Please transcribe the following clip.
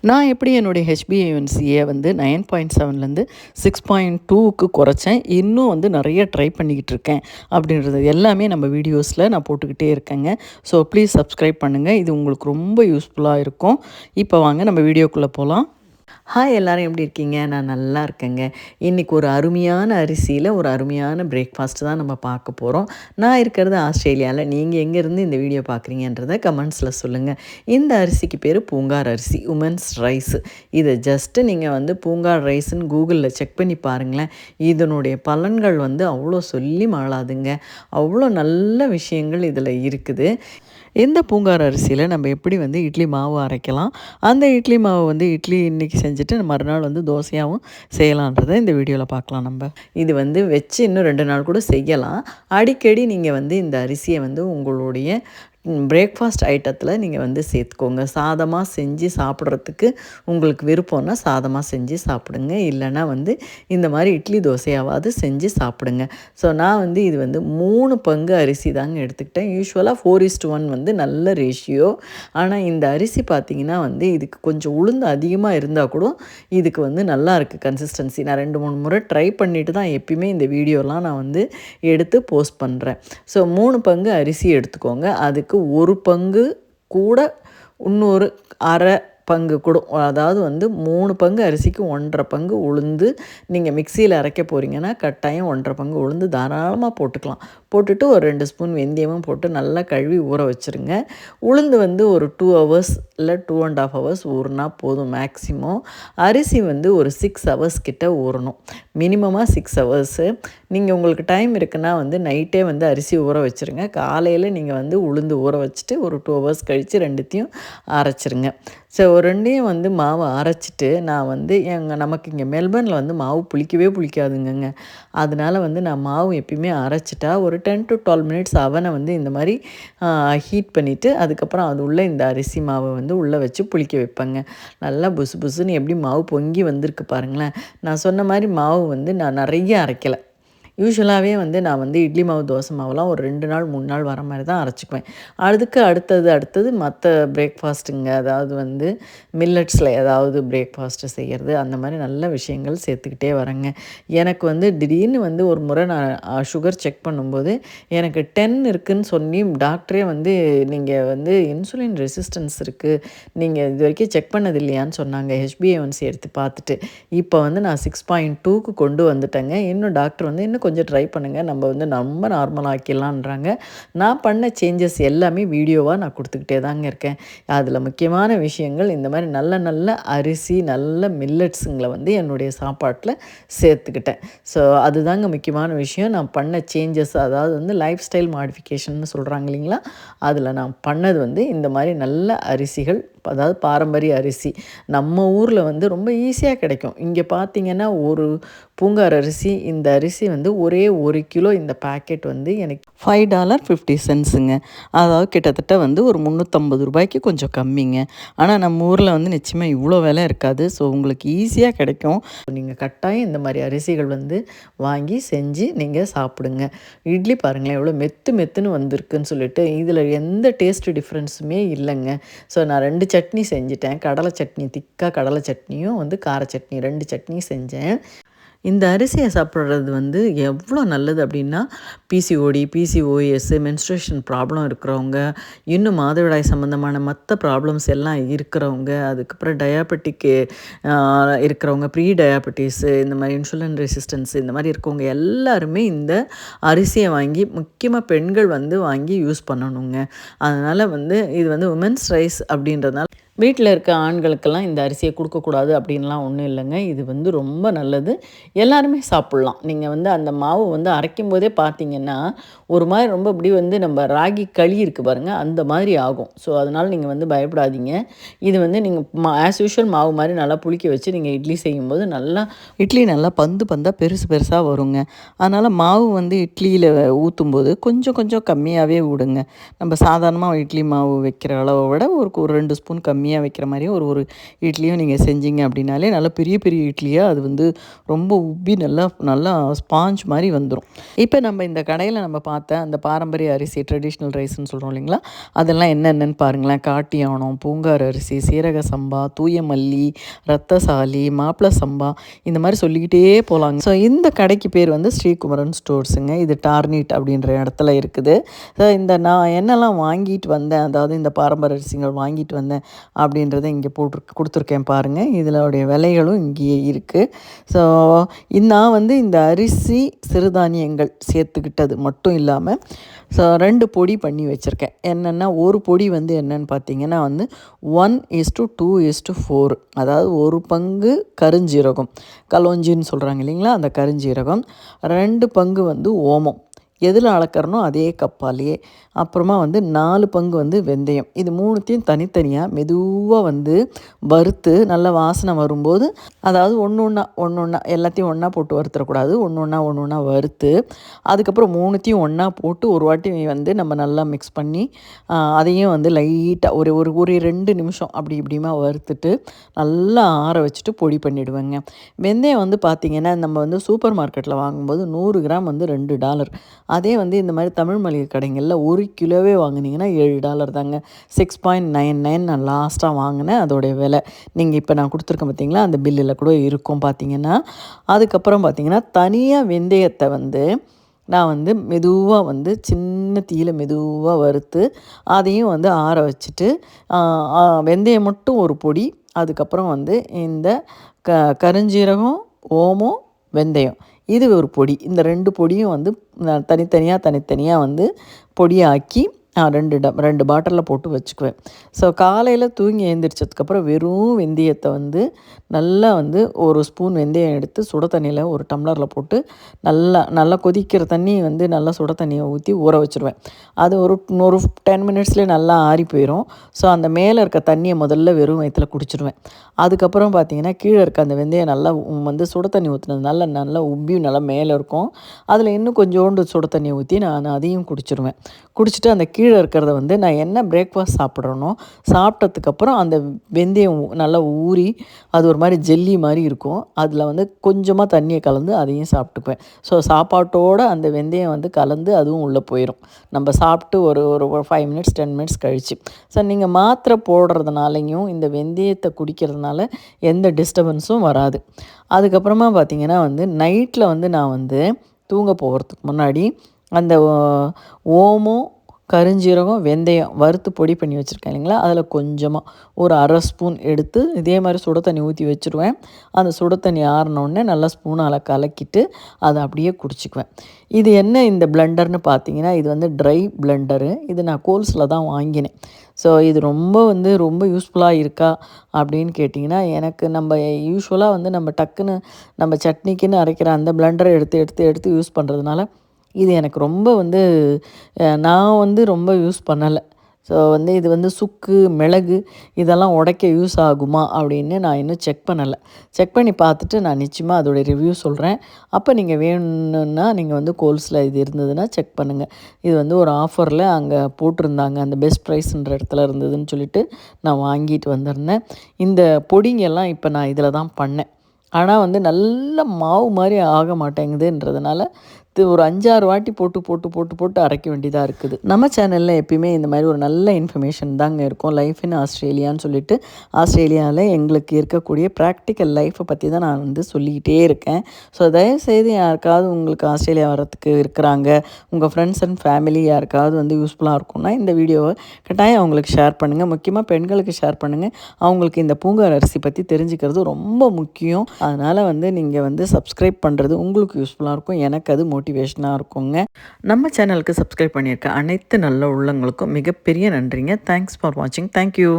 நான் எப்படி என்னுடைய ஹெச்பிஏஎன்சியை வந்து 9.7லேருந்து 6.2க்கு குறைச்சேன். இன்னும் வந்து நிறைய ட்ரை பண்ணிக்கிட்டு இருக்கேன் அப்படின்றது எல்லாமே நம்ம வீடியோஸில் நான் போட்டுக்கிட்டே இருக்கேங்க. ஸோ ப்ளீஸ் சப்ஸ்கிரைப் பண்ணுங்கள். இது உங்களுக்கு ரொம்ப யூஸ்ஃபுல்லாக இருக்கும். இப்போ வாங்க நம்ம வீடியோக்குள்ளே போகலாம். ஹாய், எல்லோரும் எப்படி இருக்கீங்க? நான் நல்லா இருக்கேங்க. இன்றைக்கி ஒரு அருமையான அரிசியில் ஒரு அருமையான பிரேக்ஃபாஸ்ட் தான் நம்ம பார்க்க போகிறோம். நான் இருக்கிறது ஆஸ்திரேலியாவில். நீங்கள் எங்கேருந்து இந்த வீடியோ பார்க்குறீங்கன்றதை கமெண்ட்ஸில் சொல்லுங்கள். இந்த அரிசிக்கு பேர் பூங்கார் அரிசி, உமன்ஸ் ரைஸ். இதை ஜஸ்ட்டு நீங்கள் வந்து பூங்கார் ரைஸ்ன்னு கூகுளில் செக் பண்ணி பாருங்களேன். இதனுடைய பலன்கள் வந்து அவ்வளோ சொல்லி மாளாதுங்க. அவ்வளோ நல்ல விஷயங்கள் இதில் இருக்குது. இந்த பூங்கார் அரிசியில் நம்ம எப்படி வந்து இட்லி மாவு அரைக்கலாம், அந்த இட்லி மாவு வந்து இட்லி இன்றைக்கி செஞ்சுட்டு மறுநாள் வந்து தோசையாகவும் செய்யலான்றதை இந்த வீடியோவில் பார்க்கலாம். நம்ம இது வந்து வச்சு இன்னும் 2 நாள் கூட செய்யலாம். அடிக்கடி நீங்கள் வந்து இந்த அரிசியை வந்து உங்களுடைய பிரேக்ஃபாஸ்ட் ஐட்டத்தில் நீங்கள் வந்து சேர்த்துக்கோங்க. சாதமாக செஞ்சு சாப்பிட்றதுக்கு உங்களுக்கு விருப்பம்னா சாதமாக செஞ்சு சாப்பிடுங்க. இல்லைனா வந்து இந்த மாதிரி இட்லி தோசையாவது செஞ்சு சாப்பிடுங்க. ஸோ நான் வந்து இது வந்து 3 பங்கு அரிசி தாங்க எடுத்துக்கிட்டேன். யூஸ்வலாக 4:1 வந்து நல்ல ரேஷியோ. ஆனால் இந்த அரிசி பார்த்திங்கன்னா வந்து இதுக்கு கொஞ்சம் உளுந்து அதிகமாக இருந்தால் கூட இதுக்கு வந்து நல்லா இருக்குது கன்சிஸ்டன்சி. நான் 2-3 முறை ட்ரை பண்ணிவிட்டு தான் எப்பயுமே இந்த வீடியோலாம் நான் வந்து எடுத்து போஸ்ட் பண்ணுறேன். ஸோ 3 பங்கு அரிசி எடுத்துக்கோங்க. அதுக்கு ஒரு பங்கு கூட இன்னொரு அரை பங்கு கூட, அதாவது வந்து 3 பங்கு அரிசிக்கு 1.5 பங்கு உளுந்து நீங்கள் மிக்சியில் அரைக்க போகிறீங்கன்னா கட்டாயம் 1.5 பங்கு உளுந்து தாராளமாக போட்டுக்கலாம். போட்டுட்டு ஒரு 2 ஸ்பூன் வெந்தயமும் போட்டு நல்லா கழுவி ஊற வச்சுருங்க. உளுந்து வந்து ஒரு 2 ஹவர்ஸ் இல்லை 2.5 ஹவர்ஸ் ஊறினா போதும் மேக்ஸிமம். அரிசி வந்து ஒரு 6 ஹவர்ஸ் கிட்ட ஊறணும், மினிமமாக 6 ஹவர்ஸு. நீங்கள் உங்களுக்கு டைம் இருக்குன்னா வந்து நைட்டே வந்து அரிசி ஊற வச்சுருங்க. காலையில் நீங்கள் வந்து உளுந்து ஊற வச்சுட்டு ஒரு 2 ஹவர்ஸ் கழித்து ரெண்டுத்தையும் அரைச்சிருங்க. ஸோ ரெண்டையும் வந்து மாவை அரைச்சிட்டு நான் வந்து நமக்கு இங்கே மெல்பர்னில் வந்து மாவு புளிக்கவே புளிக்காதுங்க. அதனால் வந்து நான் மாவு எப்பயுமே அரைச்சிட்டா ஒரு 10 to 12 மினிட்ஸ் அவனை வந்து இந்த மாதிரி ஹீட் பண்ணிவிட்டு அதுக்கப்புறம் அது உள்ளே இந்த அரிசி மாவை வந்து உள்ளே வச்சு புளிக்க வைப்பேங்க. நல்லா புசு புசுன்னு எப்படி மாவு பொங்கி வந்திருக்கு பாருங்களேன். நான் சொன்ன மாதிரி மாவு வந்து நான் நிறைய அரைக்கலை. யூஸ்வலாகவே வந்து நான் வந்து இட்லி மாவு தோசை மாவுலாம் ஒரு 2 நாள் 3 நாள் வர மாதிரி தான் அரைச்சிக்குவேன். அதுக்கு அடுத்தது மற்ற பிரேக்ஃபாஸ்ட்டுங்க, அதாவது வந்து மில்லட்ஸில் ஏதாவது பிரேக்ஃபாஸ்ட்டு செய்கிறது, அந்த மாதிரி நல்ல விஷயங்கள் சேர்த்துக்கிட்டே வரேங்க. எனக்கு வந்து திடீர்னு வந்து ஒரு முறை நான் சுகர் செக் பண்ணும்போது எனக்கு 10 இருக்குதுன்னு சொல்லி டாக்டரே வந்து நீங்கள் வந்து இன்சுலின் ரெசிஸ்டன்ஸ் இருக்குது, நீங்கள் இது வரைக்கும் செக் பண்ணது இல்லையான்னு சொன்னாங்க. ஹெச்பிஏஒன்சி எடுத்து பார்த்துட்டு இப்போ வந்து நான் 6.2க்கு கொண்டு வந்துட்டேங்க. இன்னும் டாக்டர் வந்து இன்னும் கொஞ்சம் ட்ரை பண்ணுங்கள், நம்ம வந்து ரொம்ப நார்மல் ஆக்கிடலான்றாங்க. நான் பண்ண சேஞ்சஸ் எல்லாமே வீடியோவாக நான் கொடுத்துக்கிட்டே தாங்க இருக்கேன். அதில் முக்கியமான விஷயங்கள் இந்த மாதிரி நல்ல நல்ல அரிசி, நல்ல மில்லட்ஸுங்களை வந்து என்னுடைய சாப்பாட்டில் சேர்த்துக்கிட்டேன். ஸோ அதுதாங்க முக்கியமான விஷயம். நான் பண்ண சேஞ்சஸ், அதாவது வந்து லைஃப் ஸ்டைல் மாடிஃபிகேஷன்னு சொல்கிறாங்க இல்லைங்களா, அதில் நான் பண்ணது வந்து இந்த மாதிரி நல்ல அரிசிகள், அதாவது பாரம்பரிய அரிசி நம்ம ஊரில் வந்து ரொம்ப ஈஸியாக கிடைக்கும். இங்கே பார்த்திங்கன்னா ஒரு பூங்கார் அரிசி, இந்த அரிசி வந்து ஒரே 1 கிலோ இந்த பேக்கெட் வந்து எனக்கு $5.50, அதாவது கிட்டத்தட்ட வந்து ஒரு 350 ரூபாய்க்கு கொஞ்சம் கம்மிங்க. ஆனால் நம்ம ஊரில் வந்து நிச்சயமாக இவ்வளோ விலை இருக்காது. ஸோ உங்களுக்கு ஈஸியாக கிடைக்கும். நீங்கள் கட்டாயம் இந்த மாதிரி அரிசிகள் வந்து வாங்கி செஞ்சு நீங்கள் சாப்பிடுங்க. இட்லி பாருங்களேன் எவ்வளோ மெத்துன்னு வந்திருக்குன்னு சொல்லிட்டு, இதில் எந்த டேஸ்ட் டிஃப்ரென்ஸுமே இல்லைங்க. ஸோ நான் 2 சட்னி செஞ்சுட்டேன். கடலை சட்னி, திக்காக கடலை சட்னியும் வந்து கார சட்னி, 2 சட்னி செஞ்சேன். இந்த அரிசியை சாப்பிட்றது வந்து எவ்வளோ நல்லது அப்படின்னா, பிசிஓடி, பிசிஓஎஸ், மென்ஸ்ட்ரேஷன் ப்ராப்ளம் இருக்கிறவங்க, இன்னும் மாதவிடாய் சம்மந்தமான மற்ற ப்ராப்ளம்ஸ் எல்லாம் இருக்கிறவங்க, அதுக்கப்புறம் டயாபெட்டிக்கு இருக்கிறவங்க, ப்ரீ டயாபெட்டிஸு, இந்த மாதிரி இன்சுலின் ரெசிஸ்டன்ஸு, இந்த மாதிரி இருக்கவங்க எல்லாருமே இந்த அரிசியை வாங்கி, முக்கியமாக பெண்கள் வந்து வாங்கி யூஸ் பண்ணணுங்க. அதனால் வந்து இது வந்து உமன்ஸ் ரைஸ் அப்படின்றதுனால வீட்டில் இருக்க ஆண்களுக்கெல்லாம் இந்த அரிசியை கொடுக்கக்கூடாது அப்படின்லாம் ஒன்றும் இல்லைங்க. இது வந்து ரொம்ப நல்லது, எல்லாருமே சாப்பிட்லாம். நீங்கள் வந்து அந்த மாவு வந்து அரைக்கும் போதே பார்த்தீங்கன்னா ஒரு மாதிரி ரொம்ப இப்படி வந்து நம்ம ராகி களி இருக்குது பாருங்கள், அந்த மாதிரி ஆகும். ஸோ அதனால் நீங்கள் வந்து பயப்படாதீங்க. இது வந்து நீங்கள் ஆஸ் யூஷுவல் மாவு மாதிரி நல்லா புளிக்க வச்சு நீங்கள் இட்லி செய்யும்போது இட்லி நல்லா பந்தாக பெருசாக வருங்க. அதனால் மாவு வந்து இட்லியில் ஊற்றும்போது கொஞ்சம் கம்மியாகவே விடுங்க. நம்ம சாதாரணமாக இட்லி மாவு வைக்கிற அளவை விட ஒரு 2 ஸ்பூன் கம்மி கம்மியாக வைக்கிற மாதிரி ஒரு ஒரு இட்லியும் நீங்கள் செஞ்சீங்க அப்படின்னாலே நல்லா பெரிய பெரிய இட்லியாக அது வந்து ரொம்ப உப்பி நல்லா நல்லா ஸ்பாஞ்ச் மாதிரி வந்துடும். இப்போ நம்ம இந்த கடையில் நம்ம பார்த்த அந்த பாரம்பரிய அரிசி ட்ரெடிஷ்னல் ரைஸ்ன்னு சொல்கிறோம் இல்லைங்களா, அதெல்லாம் என்னென்னு பாருங்களேன். காட்டு யானம், பூங்கார் அரிசி, சீரக சம்பா, தூய மல்லி, ரத்தசாலி, மாப்பிள சம்பா, இந்த மாதிரி சொல்லிக்கிட்டே போகலாங்க. ஸோ இந்த கடைக்கு பேர் வந்து ஸ்ரீகுமரன் ஸ்டோர்ஸுங்க. இது டார்னிட் அப்படின்ற இடத்துல இருக்குது. ஸோ இந்த நான் என்னெல்லாம் வாங்கிட்டு வந்தேன், அதாவது இந்த பாரம்பரிய அரிசிகள் வாங்கிட்டு வந்தேன் அப்படின்றத இங்கே கொடுத்துருக்கேன் பாருங்கள். இதனுடைய விலைகளும் இங்கேயே இருக்குது. ஸோ நான் வந்து இந்த அரிசி சிறுதானியங்கள் சேர்த்துக்கிட்டது மட்டும் இல்லாமல் 2 பொடி பண்ணி வச்சுருக்கேன். என்னென்னா ஒரு பொடி வந்து என்னென்னு பார்த்தீங்கன்னா வந்து 1:2:4, அதாவது ஒரு பங்கு கருஞ்சீரகம், கலோஞ்சின்னு சொல்கிறாங்க இல்லைங்களா, அந்த கருஞ்சீரகம், 2 பங்கு வந்து ஓமம், எதில் அளக்கிறனோ அதே கப்பாலேயே, அப்புறமா வந்து 4 பங்கு வந்து வெந்தயம். இது 3த்தையும் தனித்தனியாக மெதுவாக வந்து வறுத்து நல்ல வாசனை வரும்போது, அதாவது ஒன்று ஒன்றா எல்லாத்தையும் ஒன்றா போட்டு வறுத்துடக்கூடாது, ஒன்று ஒன்றா வறுத்து அதுக்கப்புறம் 3த்தையும் ஒன்றா போட்டு ஒரு வாட்டி வந்து நம்ம நல்லா மிக்ஸ் பண்ணி அதையும் வந்து லைட்டாக ஒரு ஒரு ஒரு 2 நிமிஷம் அப்படி இப்படிமா வறுத்துட்டு நல்லா ஆற வச்சுட்டு பொடி பண்ணிவிடுவேங்க. வெந்தயம் வந்து பார்த்திங்கன்னா நம்ம வந்து சூப்பர் மார்க்கெட்டில் வாங்கும்போது 100 கிராம் வந்து $2. அதே வந்து இந்த மாதிரி தமிழ் மளிகை கடைகளில் 1 கிலோவே வாங்கினீங்கன்னா $7 தாங்க. 6.99 நான் லாஸ்ட்டாக வாங்கினேன் அதோடைய விலை. நீங்கள் இப்போ நான் கொடுத்துருக்கேன் பார்த்தீங்களா, அந்த பில்லில் கூட இருக்கும் பார்த்தீங்கன்னா. அதுக்கப்புறம் பார்த்தீங்கன்னா தனியாக வெந்தயத்தை வந்து நான் வந்து மெதுவாக வந்து சின்ன தீயில மெதுவாக வறுத்து அதையும் வந்து ஆற வச்சுட்டு வெந்தயம் மட்டும் ஒரு பொடி, அதுக்கப்புறம் வந்து இந்த கருஞ்சீரகம், ஓமம், வெந்தயம் இது ஒரு பொடி. இந்த 2 பொடியும் வந்து தனித்தனியாக வந்து பொடியாக்கி 2 பாட்டிலில் போட்டு வச்சுக்குவேன். ஸோ காலையில் தூங்கி எழுந்திரிச்சதுக்கப்புறம் வெறும் வெந்தயத்தை வந்து நல்லா வந்து ஒரு ஸ்பூன் வெந்தயம் எடுத்து சுட தண்ணியில் ஒரு டம்ளரில் போட்டு நல்லா கொதிக்கிற தண்ணி வந்து நல்லா சுட தண்ணியை ஊற்றி ஊற வச்சுருவேன். அது ஒரு 10 மினிட்ஸ்லேயே நல்லா ஆறி போயிடும். ஸோ அந்த மேலே இருக்க தண்ணியை முதல்ல வெறும் வயிற்றில் குடிச்சிடுவேன். அதுக்கப்புறம் பார்த்திங்கன்னா கீழே இருக்க அந்த வெந்தயம் நல்லா வந்து சுட தண்ணி ஊற்றினது நல்லா உப்பி நல்லா மேலே இருக்கும். அதில் இன்னும் கொஞ்சோண்டு சுட தண்ணியை ஊற்றி நான் அதையும் குடிச்சிடுவேன். குடிச்சிட்டு அந்த கீழே இருக்கிறத வந்து நான் என்ன பிரேக்ஃபாஸ்ட் சாப்பிட்றேனோ சாப்பிட்டதுக்கப்புறம் அந்த வெந்தயம் நல்லா ஊறி அது ஒரு மாதிரி ஜெல்லி மாதிரி இருக்கும். அதில் வந்து கொஞ்சமாக தண்ணியை கலந்து அதையும் சாப்பிட்டுக்குவேன். ஸோ சாப்பாட்டோடு அந்த வெந்தயம் வந்து கலந்து அதுவும் உள்ளே போயிடும் நம்ம சாப்பிட்டு ஒரு ஒரு 5 மினிட்ஸ் 10 மினிட்ஸ் கழித்து. ஸோ நீங்கள் மாத்திரை போடுறதுனாலையும் இந்த வெந்தயத்தை குடிக்கிறதுனால எந்த டிஸ்டர்பன்ஸும் வராது. அதுக்கப்புறமா பார்த்திங்கன்னா வந்து நைட்டில் வந்து நான் வந்து தூங்க போகிறதுக்கு முன்னாடி அந்த ஓமம், கருஞ்சீரகம், வெந்தயம் வறுத்து பொடி பண்ணி வச்சுருக்கேன் இல்லைங்களா, அதில் கொஞ்சமாக ஒரு 1/2 ஸ்பூன் எடுத்து இதே மாதிரி சுட தண்ணி ஊற்றி வச்சுருவேன். அந்த சுட தண்ணி ஆறினோடனே நல்லா ஸ்பூனால் கலக்கிட்டு அதை அப்படியே குடிச்சிக்குவேன். இது என்ன இந்த பிளெண்டர்னு பார்த்தீங்கன்னா, இது வந்து ட்ரை பிளெண்டரு. இது நான் கோல்ஸில் தான் வாங்கினேன். ஸோ இது ரொம்ப யூஸ்ஃபுல்லாக இருக்கா அப்படின்னு கேட்டிங்கன்னா, எனக்கு நம்ம யூஸ்வலாக வந்து நம்ம டக்குன்னு நம்ம சட்னிக்குன்னு அரைக்கிற அந்த பிளெண்டரை எடுத்து யூஸ் பண்ணுறதுனால இது எனக்கு ரொம்ப வந்து நான் வந்து ரொம்ப யூஸ் பண்ணலை. ஸோ வந்து இது வந்து சுக்கு, மிளகு இதெல்லாம் உடைக்க யூஸ் ஆகுமா அப்படின்னு நான் இன்னும் செக் பண்ணலை. செக் பண்ணி பார்த்துட்டு நான் நிச்சயமாக அதோடய ரிவ்யூ சொல்கிறேன். அப்போ நீங்கள் வேணும்னா நீங்கள் வந்து கோல்ஸில் இது இருந்ததுன்னா செக் பண்ணுங்கள். இது வந்து ஒரு ஆஃபரில் அங்கே போட்டிருந்தாங்க, அந்த பெஸ்ட் ப்ரைஸ்ன்ற இடத்துல இருந்ததுன்னு சொல்லிட்டு நான் வாங்கிட்டு வந்திருந்தேன். இந்த பொடிங்கெல்லாம் இப்போ நான் இதில் தான் பண்ணேன். ஆனால் வந்து நல்ல மாவு மாதிரி ஆக மாட்டேங்குதுன்றதுனால ஒரு 5-6 வாட்டி போட்டு அரைக்க வேண்டியதாக இருக்குது. நம்ம சேனலில் எப்பயுமே இந்த மாதிரி ஒரு நல்ல இன்ஃபர்மேஷன் தாங்க இருக்கும். லைஃப் இன் ஆஸ்திரேலியான்னு சொல்லிட்டு ஆஸ்திரேலியாவில் எங்களுக்கு இருக்கக்கூடிய ப்ராக்டிக்கல் லைஃப்பை பற்றி தான் நான் வந்து சொல்லிக்கிட்டே இருக்கேன். ஸோ தயவுசெய்து யாருக்காவது உங்களுக்கு ஆஸ்திரேலியா வரத்துக்கு இருக்கிறாங்க, உங்கள் ஃப்ரெண்ட்ஸ் அண்ட் ஃபேமிலி யாருக்காவது வந்து யூஸ்ஃபுல்லாக இருக்கும்னா இந்த வீடியோவை கட்டாயம் அவங்களுக்கு ஷேர் பண்ணுங்கள். முக்கியமாக பெண்களுக்கு ஷேர் பண்ணுங்கள். அவங்களுக்கு இந்த பூங்கார் அரிசி பற்றி தெரிஞ்சுக்கிறது ரொம்ப முக்கியம். அதனால் வந்து நீங்கள் வந்து சப்ஸ்கிரைப் பண்ணுறது உங்களுக்கு யூஸ்ஃபுல்லாக இருக்கும், எனக்கு அது மோட்டிவேஷனாக இருக்குங்க. நம்ம சேனலுக்கு சப்ஸ்கிரைப் பண்ணியிருக்க அனைத்து நல்ல உள்ளங்களுக்கும் மிகப்பெரிய நன்றிங்க. தேங்க்ஸ் ஃபார் வாட்சிங். தேங்க்யூ.